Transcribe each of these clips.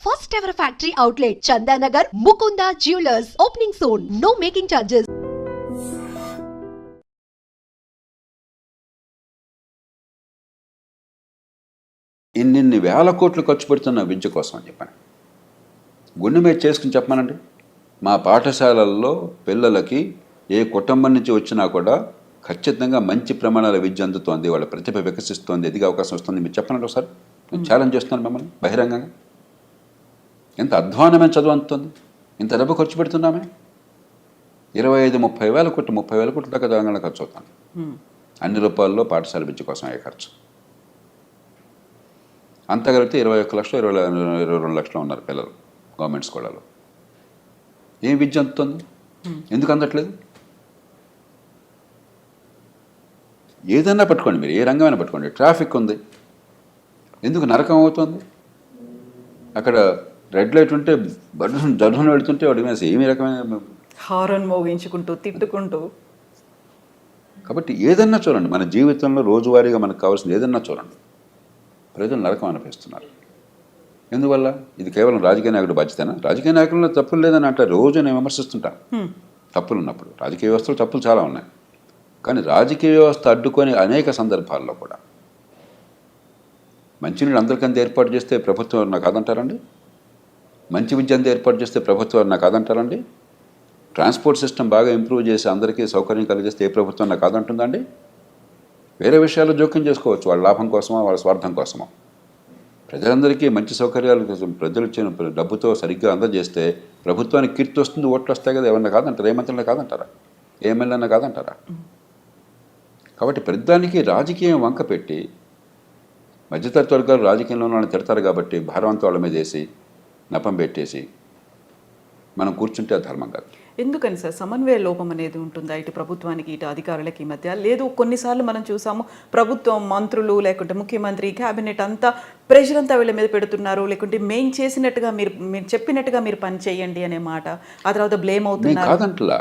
first ever factory outlet, Chandanagar, Mukunda Jewelers, opening soon. No making charges. ఇన్ని వేల కోట్లు ఖర్చు పెడుతున్న విద్య కోసం అని చెప్పాను. గుండె మీద చేసుకుని చెప్పానండి. మా పాఠశాలల్లో పిల్లలకి ఏ కుటుంబం నుంచి వచ్చినా కూడా ఖచ్చితంగా మంచి ప్రమాణాల విద్య అందుతోంది, వాళ్ళ ప్రతిభ వికసిస్తోంది, ఎదిగే అవకాశం వస్తుంది. మీరు చెప్పనండి ఒకసారి. నేను ఛాలెంజ్ చేస్తున్నాను మిమ్మల్ని బహిరంగంగా. ఎంత అధ్వానమైన చదువు అందుతుంది, ఇంత డబ్బు ఖర్చు పెడుతున్నామే. 25-30 వేల కోట్లు, 30 వేల కోట్ల దాకా తెలంగాణ ఖర్చు అవుతుంది అన్ని రూపాయల్లో పాఠశాల విద్య కోసం అయ్యే ఖర్చు. అంతా కలిపితే 21 లక్షలు 22 లక్షలు ఉన్నారు పిల్లలు గవర్నమెంట్ స్కూళ్ళలో. ఏం విద్య అందుతుంది? ఎందుకు అందట్లేదు? ఏదైనా పట్టుకోండి, మీరు ఏ రంగమైనా పట్టుకోండి. ట్రాఫిక్ ఉంది, ఎందుకు నరకం అవుతుంది? అక్కడ రెడ్ లైట్ ఉంటే జడ్డును వెళుతుంటే వాడి మీద ఏమి రకమైన హారన్ మోగించుకుంటూ తిట్టుకుంటూ. కాబట్టి ఏదన్నా చూడండి, మన జీవితంలో రోజువారీగా మనకు కావాల్సింది ఏదన్నా చూడండి. ప్రజలు నరకం అనిపిస్తున్నారు. ఎందువల్ల? ఇది కేవలం రాజకీయ నాయకుడు బాధ్యతనా? రాజకీయ నాయకుల్లో తప్పులు లేదని అంటే రోజు నేను విమర్శిస్తుంటాను. తప్పులు ఉన్నప్పుడు రాజకీయ వ్యవస్థలో తప్పులు చాలా ఉన్నాయి. కానీ రాజకీయ వ్యవస్థ అడ్డుకొని అనేక సందర్భాల్లో కూడా మంచినీళ్ళు అందరికంతా ఏర్పాటు చేస్తే ప్రభుత్వం ఎవరు నాకు కాదంటారండి? మంచి విద్య అంతా ఏర్పాటు చేస్తే ప్రభుత్వం ఎవరు నాకు కాదంటారండి? ట్రాన్స్పోర్ట్ సిస్టమ్ బాగా ఇంప్రూవ్ చేసి అందరికీ సౌకర్యం కలిగిస్తే ఏ ప్రభుత్వం నాకు కాదంటుందండి? వేరే విషయాల్లో జోక్యం చేసుకోవచ్చు, వాళ్ళ లాభం కోసమో వాళ్ళ స్వార్థం కోసమో. ప్రజలందరికీ మంచి సౌకర్యాలు కోసం ప్రజలు ఇచ్చిన డబ్బుతో సరిగ్గా అందజేస్తే ప్రభుత్వానికి కీర్తి వస్తుంది, ఓట్లు వస్తాయి కదా. ఎవరన్నా కాదంటారా? ఏ మంత్రులన్నా కాదంటారా? ఏ ఎమ్మెల్యేనా కాదంటారా? కాబట్టి ప్రతిదానికి రాజకీయం వంక పెట్టి మధ్యతరగతి వర్గాలు రాజకీయంలో వాళ్ళని తిడతారు కాబట్టి భారవంతం వాళ్ళ మీద వేసి నపం పెట్టేసి మనం కూర్చుంటే అది ధర్మం కాదు. ఎందుకని సార్ సమన్వయ లోపం అనేది ఉంటుందా ఇటు ప్రభుత్వానికి ఇటు అధికారులకి మధ్య? లేదు, కొన్నిసార్లు మనం చూసాము ప్రభుత్వం మంత్రులు లేకుంటే ముఖ్యమంత్రి క్యాబినెట్ అంతా ప్రెషర్ అంతా వీళ్ళ మీద పెడుతున్నారు, లేకుంటే మేము చేసినట్టుగా మీరు చెప్పినట్టుగా మీరు పని చేయండి అనే మాట, ఆ తర్వాత బ్లేమ్ అవుతున్నారు. కాదంటలా,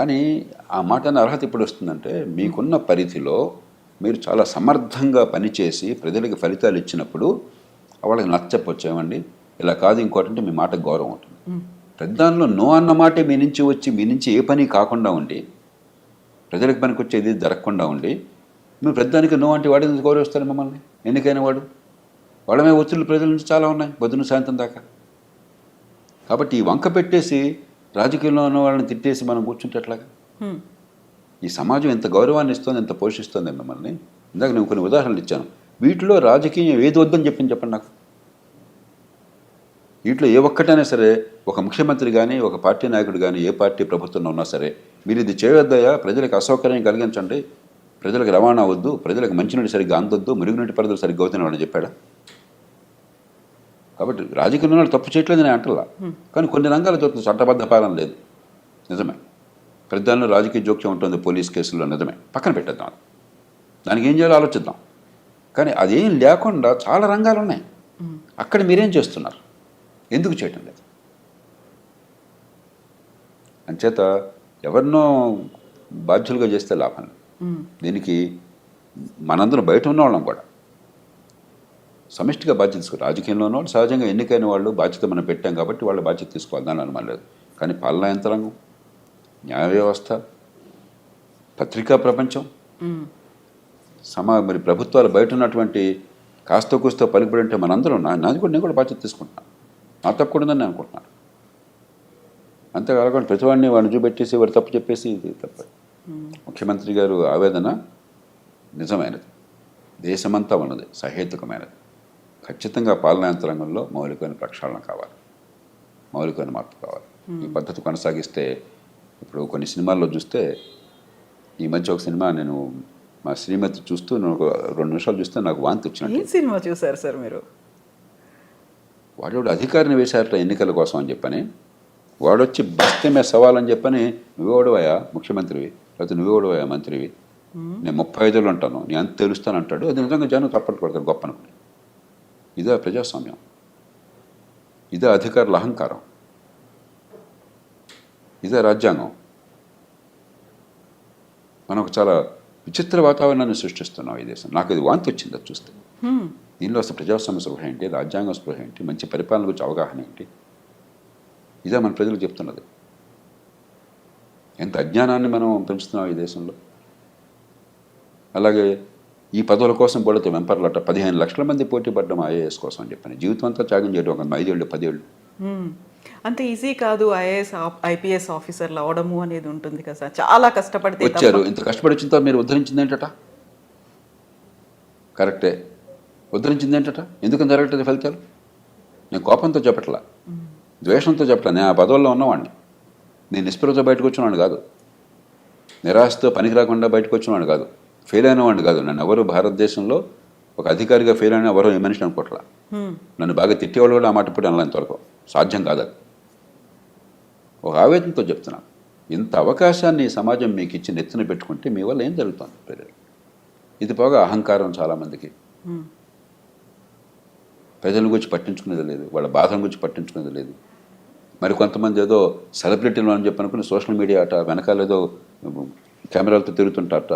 కానీ ఆ మాట అర్హత ఇప్పుడు వస్తుందంటే మీకున్న పరిధిలో మీరు చాలా సమర్థంగా పనిచేసి ప్రజలకు ఫలితాలు ఇచ్చినప్పుడు వాళ్ళకి నచ్చపొచ్చామండి, ఇలా కాదు ఇంకోటి అంటే మీ మాటకు గౌరవం ఉంటుంది. పెద్దాల్లో నో అన్న మాటే మీ నుంచి వచ్చి మీ నుంచి ఏ పని కాకుండా ఉండి ప్రజలకు పనికి వచ్చేది జరగకుండా ఉండి మీరు పెద్దానికి నో అంటే వాడి నుంచి గౌరవిస్తారు మిమ్మల్ని. ఎన్నికైన వాడు వాళ్ళమే ఒత్తిళ్ళు ప్రజల నుంచి చాలా ఉన్నాయి పొద్దున్న సాయంత్రం దాకా. కాబట్టి ఈ వంక పెట్టేసి రాజకీయంలో ఉన్న వాళ్ళని తిట్టేసి మనం కూర్చుంటే ఎట్లాగా? ఈ సమాజం ఎంత గౌరవాన్ని ఇస్తుంది, ఎంత పోషిస్తుంది మిమ్మల్ని. ఇందాక నేను కొన్ని ఉదాహరణలు ఇచ్చాను. వీటిలో రాజకీయం ఏది వద్దని చెప్పండి నాకు. వీటిలో ఏ ఒక్కటైనా సరే ఒక ముఖ్యమంత్రి కానీ ఒక పార్టీ నాయకుడు కానీ ఏ పార్టీ ప్రభుత్వంలో ఉన్నా సరే మీరు ఇది చేయవద్దయా, ప్రజలకు అసౌకర్యం కలిగించండి, ప్రజలకు రవాణా వద్దు, ప్రజలకు మంచినీటి సరిగ్గా అందొద్దు, మురుగునీటి పరిధులు సరిగ్గా అవుతాయని వాడు చెప్పాడా? కాబట్టి రాజకీయంలో తప్పు చేయట్లేదు నేను అంటలా, కానీ కొన్ని రంగాలు చూస్తుంది చట్టబద్ధ పాలన లేదు, నిజమే. ప్రధానంలో రాజకీయ జోక్యం ఉంటుంది పోలీస్ కేసుల్లో, నిజమే. పక్కన పెట్టేద్దాం, దానికి ఏం చేయాలో ఆలోచిద్దాం. కానీ అదేం లేకుండా చాలా రంగాలు ఉన్నాయి. అక్కడ మీరేం చేస్తున్నారు? ఎందుకు చేయటం లేదు? అంచేత ఎవరినో బాధ్యులుగా చేస్తే లాభం లేదు. దీనికి మనందరం బయట ఉన్న వాళ్ళం కూడా సమిష్టిగా బాధ్యత తీసుకోవాలి. రాజకీయంలో ఉన్న వాళ్ళు సహజంగా ఎన్నికైన వాళ్ళు బాధ్యత మనం పెట్టాం కాబట్టి వాళ్ళ బాధ్యత తీసుకోవాలి, దాని అనుమానం లేదు. కానీ పాలనా యంత్రాంగం, న్యాయ వ్యవస్థ, పత్రికా ప్రపంచం, మరి ప్రభుత్వాలు బయట ఉన్నటువంటి కాస్త కూస్తో పలుకుబడి ఉంటే మనందరం నాది కూడా నేను కూడా బాధ్యత తీసుకుంటున్నాను. నా తప్పకూడదని నేను అనుకుంటున్నాను. అంతేకాకుండా ప్రతివాడిని వాడిని చూపెట్టేసి వాడు తప్పు చెప్పేసి ఇది తప్ప. ముఖ్యమంత్రి గారు ఆవేదన నిజమైనది, దేశమంతా ఉన్నది, సహేతుకమైనది. ఖచ్చితంగా పాలనా యంత్రాంగంలో మౌలికమైన ప్రక్షాళన కావాలి, మౌలికమైన మార్పు కావాలి. ఈ పద్ధతి కొనసాగిస్తే ఇప్పుడు కొన్ని సినిమాల్లో చూస్తే, ఈ మధ్య ఒక సినిమా నేను మా శ్రీమతి చూస్తూ నేను ఒక 2 నిమిషాలు చూస్తే నాకు వాంతి వచ్చినట్టు. ఏ సినిమా చూసారు సార్ మీరు? వాడు అధికారిని వేశారట ఎన్నికల కోసం అని చెప్పని, వాడొచ్చి బస్తమే సవాలని చెప్పని, నువ్వెవడవయా ముఖ్యమంత్రివి, లేకపోతే నువ్వెవడవయా మంత్రివి, నేను 35 ఏళ్ళు ఉంటాను, నేను అంత తెలుస్తాను అంటాడు. అది నిజంగా జనం తప్పట్టు పడతారు గొప్ప అనుకుని. ఇదే ప్రజాస్వామ్యం, ఇదే అధికారుల అహంకారం, ఇదే రాజ్యాంగం. మనం ఒక చాలా విచిత్ర వాతావరణాన్ని సృష్టిస్తున్నాం ఈ దేశం. నాకు ఇది వాంతి వచ్చింది అది చూస్తే. దీనిలో అసలు ప్రజాస్వామ్య స్పృహ ఏంటి, రాజ్యాంగ స్పృహ ఏంటి, మంచి పరిపాలన గురించి అవగాహన ఏంటి? ఇదే మన ప్రజలకు చెప్తున్నది. ఎంత అజ్ఞానాన్ని మనం పెంచుతున్నాం ఈ దేశంలో. అలాగే ఈ పదవుల కోసం పడితే వెంపర్లట 15 లక్షల మంది పోటీ పడ్డం ఐఏఎస్ కోసం అని చెప్పని జీవితం అంతా త్యాగం చేయడం, ఒక 5 ఏళ్ళు 10 ఏళ్ళు. అంత ఈజీ కాదు ఐపీఎస్ ఆఫీసర్లు అవడము అనేది ఉంటుంది కదా సార్. చాలా కష్టపడితే వచ్చారు. ఇంత కష్టపడి వచ్చిన తర్వాత మీరు ఉద్ధరించింది ఏంటట? కరెక్టే, ఉద్ధరించింది ఏంటట? ఎందుకని జరగట్లేదు ఫలితాలు? నేను కోపంతో చెప్పట్లా, ద్వేషంతో చెప్పట్లా. నేను ఆ పదవుల్లో ఉన్నవాడిని. నేను నిస్పృహతో బయటకు వచ్చినవాడిని కాదు, నిరాశతో పనికి రాకుండా బయటకు వచ్చినవాడిని కాదు, ఫెయిల్ అయిన వాడిని కాదు. నన్ను ఎవరు భారతదేశంలో ఒక అధికారిగా ఫెయిల్ అయిన ఎవరో ఏ మనిషిని అనుకోవట్లా. నన్ను బాగా తిట్టేవాళ్ళు కూడా ఆ మాట ఇప్పుడు అనలా. ఇంతవరకు సాధ్యం కాదు. అది ఒక ఆవేదనతో చెప్తున్నాను. ఇంత అవకాశాన్ని సమాజం మీకు ఇచ్చి నెత్తిన పెట్టుకుంటే మీ వల్ల ఏం జరుగుతుంది ప్రజలు? ఇది పోగా అహంకారం చాలామందికి. ప్రజల గురించి పట్టించుకునేది లేదు, వాళ్ళ బాధల గురించి పట్టించుకునేది లేదు. మరి కొంతమంది ఏదో సెలబ్రిటీలు అని చెప్పి అనుకుని సోషల్ మీడియా అట వెనకాల ఏదో కెమెరాలతో తిరుగుతుంటారట.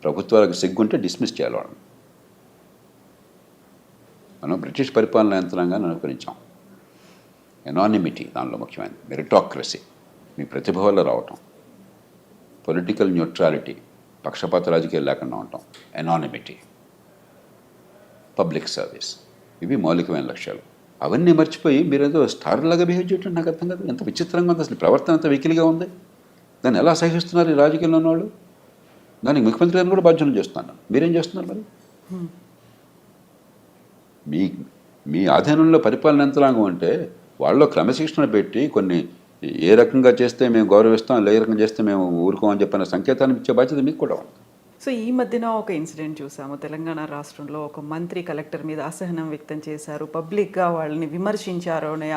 ప్రభుత్వాలకు సిగ్గుంటే డిస్మిస్ చేయాలి వాళ్ళని. మనం బ్రిటిష్ పరిపాలన యంత్రాంగాన్ని అనుకరించాం. ఎనానిమిటీ దానిలో ముఖ్యమైనది, మెరిటాక్రసీ, మీ ప్రతిభ వల్ల రావటం, పొలిటికల్ న్యూట్రాలిటీ, పక్షపాత రాజకీయాలు లేకుండా ఉండటం, ఎనానిమిటీ, పబ్లిక్ సర్వీస్, ఇవి మౌలికమైన లక్ష్యాలు. అవన్నీ మర్చిపోయి మీరేదో స్టార్లాగా బిహేవ్ చేయటం నాకు అర్థం కాదు. ఎంత విచిత్రంగా ఉంది అసలు. ప్రవర్తన అంత వెకిలిగా ఉంది. దాన్ని ఎలా సహిస్తున్నారు ఈ రాజకీయంలో ఉన్నవాళ్ళు? దానికి ముఖ్యమంత్రి గారిని కూడా బాధ్యతలు చేస్తున్నాను. మీరేం చేస్తున్నారు మరి? మీ ఆధీనంలో పరిపాలన యంత్రాంగం అంటే వాళ్ళలో క్రమశిక్షణ పెట్టి కొన్ని ఏ రకంగా చేస్తే మేము గౌరవిస్తాం, ఏ రకంగా చేస్తే మేము ఊరుకోమని చెప్పిన సంకేతాన్ని ఇచ్చే బాధ్యత మీకు కూడా ఉంది. సో ఈ మధ్యన ఒక ఇన్సిడెంట్ చూసాము. తెలంగాణ రాష్ట్రంలో ఒక మంత్రి కలెక్టర్ మీద అసహనం వ్యక్తం చేశారు, పబ్లిక్గా వాళ్ళని విమర్శించారు అనే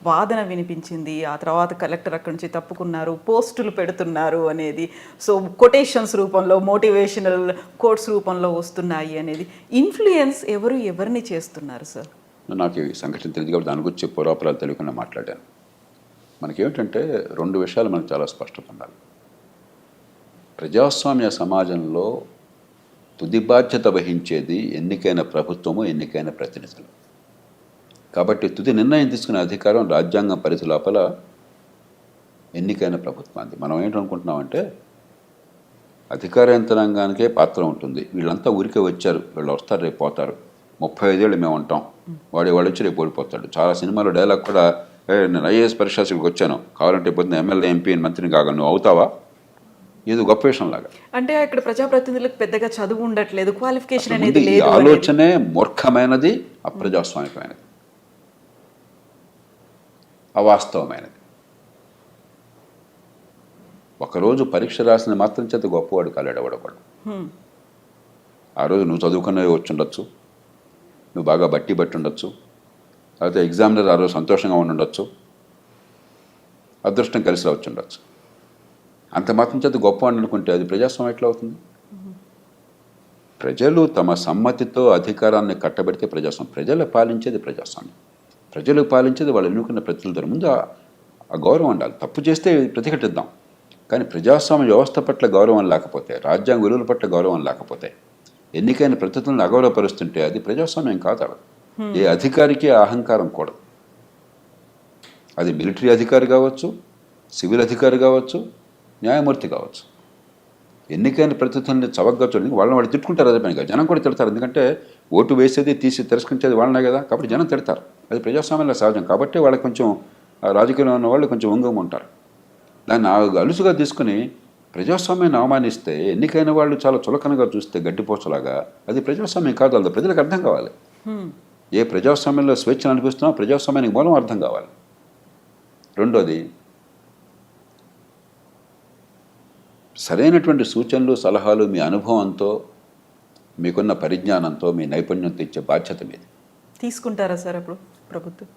వాదన వినిపించింది. ఆ తర్వాత కలెక్టర్ అక్కడి నుంచి తప్పుకున్నారు, పోస్టులు పెడుతున్నారు అనేది. సో కొటేషన్స్ రూపంలో, మోటివేషనల్ కోట్స్ రూపంలో వస్తున్నాయి అనేది. ఇన్ఫ్లుయెన్స్ ఎవరిని చేస్తున్నారు సార్? నాకు ఈ సంఘటన తెలియదు కాబట్టి దాని గురించి పూర్వాపరాలు తెలియకుండా మాట్లాడాను. మనకేమిటంటే 2 విషయాలు మనకు చాలా స్పష్టత ఉండాలి. ప్రజాస్వామ్య సమాజంలో తుది బాధ్యత వహించేది ఎన్నికైన ప్రభుత్వము, ఎన్నికైన ప్రతినిధులు. కాబట్టి తుది నిర్ణయం తీసుకునే అధికారం రాజ్యాంగం పరిధి లోపల ఎన్నికైన ప్రభుత్వానికి. మనం ఏంటనుకుంటున్నామంటే అధికార యంత్రాంగానికే పాత్ర ఉంటుంది. వీళ్ళంతా ఊరికే వచ్చారు, వీళ్ళు వస్తారు, రేపు పోతారు, 35 ఏళ్ళు మేము ఉంటాం, వాడు వచ్చి రేపు ఓడిపోతాడు. చాలా సినిమాలో డైలాగ్ కూడా, నేను ఐఏఎస్ పరీక్షలకు వచ్చాను, కావాలంటే పొద్దున్న ఎమ్మెల్యే, ఎంపీ, మంత్రిని కాగా నువ్వు అవుతావా? ఏదో గొప్ప విషయం లాగా. అంటే ఇక్కడ ప్రజాప్రతినిధులకు పెద్దగా చదువు ఉండట్లేదు, క్వాలిఫికేషన్ అనేది లేదు. ఆలోచనే మూర్ఖమైనది, అప్రజాస్వామికమైనది, అవాస్తవమైనది. ఒకరోజు పరీక్ష రాసిన మాత్రం చేత గొప్పవాడు కాలేడు ఎవడొకడు. ఆ రోజు నువ్వు చదువుకునే వచ్చి ఉండొచ్చు, నువ్వు బాగా బట్టి ఉండొచ్చు, లేకపోతే ఎగ్జామినర్ ఆ రోజు సంతోషంగా ఉండొచ్చు, అదృష్టం కలిసి రావచ్చు ఉండొచ్చు. అంత మాత్రం చేత గొప్ప అని అనుకుంటే అది ప్రజాస్వామ్యం ఎట్లా అవుతుంది? ప్రజలు తమ సమ్మతితో అధికారాన్ని కట్టబెడితే ప్రజాస్వామ్యం. ప్రజలు పాలించేది ప్రజాస్వామ్యం. ప్రజలు పాలించేది వాళ్ళు ఎన్నుకున్న ప్రతినిధుల ముందు ఆ గౌరవం ఉండాలి. తప్పు చేస్తే ప్రతిఘటిద్దాం, కానీ ప్రజాస్వామ్య వ్యవస్థ పట్ల గౌరవం లేకపోతే, రాజ్యాంగ విలువల పట్ల గౌరవం లేకపోతే, ఎన్నికైన ప్రతినిధులను అగౌరవపరుస్తుంటే అది ప్రజాస్వామ్యం కాదు. ఏ అధికారికి అహంకారం కూడదు. అది మిలిటరీ అధికారి కావచ్చు, సివిల్ అధికారి కావచ్చు, న్యాయమూర్తి కావచ్చు. ఎన్నికైన ప్రతినిధుల్ని చవకగా చూడండి, వాళ్ళు తిట్టుకుంటారు. అదే పనిగా జనం కూడా తిడతారు. ఎందుకంటే ఓటు వేసేది, తీసి తిరస్కరించేది వాళ్ళనే కదా. కాబట్టి జనం తిడతారు. అది ప్రజాస్వామ్యంలో సహజం. కాబట్టి వాళ్ళకి కొంచెం రాజకీయంలో ఉన్న వాళ్ళు కొంచెం వంగం ఉంటారు. దాన్ని అలుసుగా తీసుకుని ప్రజాస్వామ్యాన్ని అవమానిస్తే, ఎన్నికైన వాళ్ళు చాలా చులకనగా చూస్తే గడ్డిపోచలాగా, అది ప్రజాస్వామ్యం కాదు. అది ప్రజలకు అర్థం కావాలి. ఏ ప్రజాస్వామ్యంలో స్వేచ్ఛను అనిపిస్తున్నా ప్రజాస్వామ్యానికి మూలం అర్థం కావాలి. రెండోది, సరైనటువంటి సూచనలు, సలహాలు మీ అనుభవంతో, మీకున్న పరిజ్ఞానంతో, మీ నైపుణ్యంతో ఇచ్చే బాధ్యత మీది. తీసుకుంటారా సార్ అప్పుడు ప్రభుత్వం?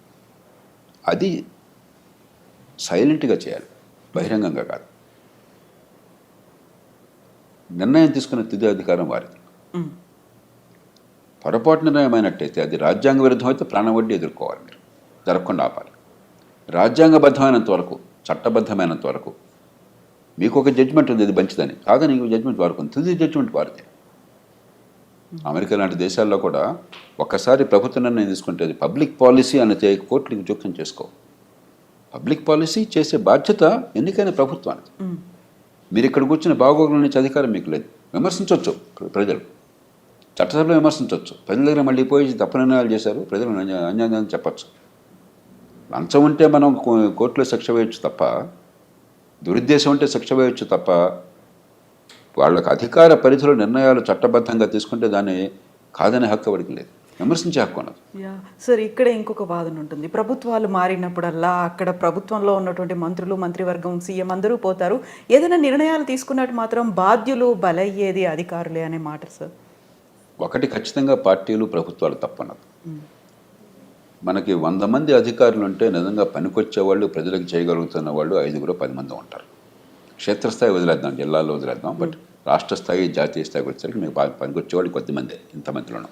అది సైలెంట్గా చేయాలి, బహిరంగంగా కాదు. నిర్ణయం తీసుకునే తుది అధికారం వారిది. పొరపాటు నిర్ణయం అయినట్టయితే, అది రాజ్యాంగ విరుద్ధం అయితే ప్రాణ వడ్డీ ఎదుర్కోవాలి. మీరు జరగకుండా ఆపాలి. రాజ్యాంగబద్ధమైనంత వరకు, చట్టబద్ధమైనంత వరకు మీకు ఒక జడ్జిమెంట్ ఉంది, ఇది మంచిదని. కాదని జడ్జిమెంట్ వారుకుంది. తుది జడ్జిమెంట్ వారిదే. అమెరికా లాంటి దేశాల్లో కూడా ఒక్కసారి ప్రభుత్వ నిర్ణయం తీసుకుంటే అది పబ్లిక్ పాలసీ అనేది కోర్టులకు జోక్యం చేసుకో. పబ్లిక్ పాలసీ చేసే బాధ్యత ఎన్నికైన ప్రభుత్వానికి. మీరు ఇక్కడ కూర్చుని బాగోగుల నుంచి అధికారం మీకు లేదు. విమర్శించవచ్చు ప్రజలు, చట్టసభలో విమర్శించవచ్చు. ప్రజల దగ్గర మళ్ళీ పోయి తప్పు నిర్ణయాలు చేశారు, ప్రజలు అన్యాయం చెప్పచ్చు. లంచం ఉంటే మనం కోర్టులో శిక్ష వేయచ్చు తప్ప, దురుద్దేశం ఉంటే శిక్ష వేయచ్చు తప్ప, వాళ్ళకి అధికార పరిధిలో నిర్ణయాలు చట్టబద్ధంగా తీసుకుంటే దాన్ని కాదనే హక్కు ఎవరికి లేదు, విమర్శించే హక్కు ఉన్నది. సార్, ఇక్కడ ఇంకొక వాదన ఉంటుంది. ప్రభుత్వాలు మారినప్పుడల్లా అక్కడ ప్రభుత్వంలో ఉన్నటువంటి మంత్రులు, మంత్రివర్గం, సీఎం అందరూ పోతారు. ఏదైనా నిర్ణయాలు తీసుకున్నట్టు మాత్రం బాధ్యులు బలయ్యేది అధికారులే అనే మాట సార్. ఒకటి ఖచ్చితంగా పార్టీలు, ప్రభుత్వాలు తప్పన్నది. మనకి 100 మంది అధికారులు ఉంటే నిజంగా పనికొచ్చే వాళ్ళు, ప్రజలకు చేయగలుగుతున్న వాళ్ళు 5-10 మంది ఉంటారు. క్షేత్రస్థాయి వదిలేద్దాం, జిల్లాలో వదిలేద్దాం, బట్ రాష్ట్ర స్థాయి, జాతీయ స్థాయికి వచ్చేసరికి మీకు పనికొచ్చేవాళ్ళు కొద్దిమంది. ఇంతమందిలోనూ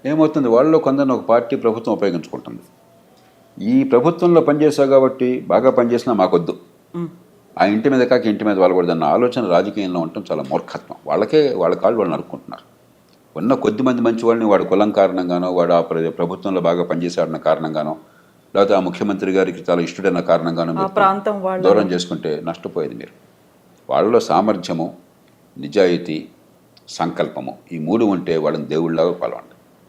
ఏమవుతుంది, వాళ్ళలో కొందరిని ఒక పార్టీ, ప్రభుత్వం ఉపయోగించుకుంటుంది. ఈ ప్రభుత్వంలో పనిచేసావు కాబట్టి బాగా పనిచేసినా మాకొద్దు, ఆ ఇంటి మీద కాక ఇంటి మీద వాళ్ళకూడదన్న ఆలోచన రాజకీయంలో ఉండటం చాలా మూర్ఖత్వం. వాళ్ళ కాళ్ళు వాళ్ళు నరుక్కుంటున్నారు. ఉన్న కొద్దిమంది మంచి వాళ్ళని వాడు కులం కారణంగానో, వాడు ఆ ప్రభుత్వంలో బాగా పనిచేసాడన్న కారణంగానో, లేకపోతే ఆ ముఖ్యమంత్రి గారికి చాలా ఇష్టడన్న కారణంగానో దూరం చేసుకుంటే నష్టపోయేది మీరు. వాళ్ళలో సామర్థ్యము, నిజాయితీ, సంకల్పము, ఈ 3 ఉంటే వాళ్ళని దేవుళ్ళగా కొలవండి.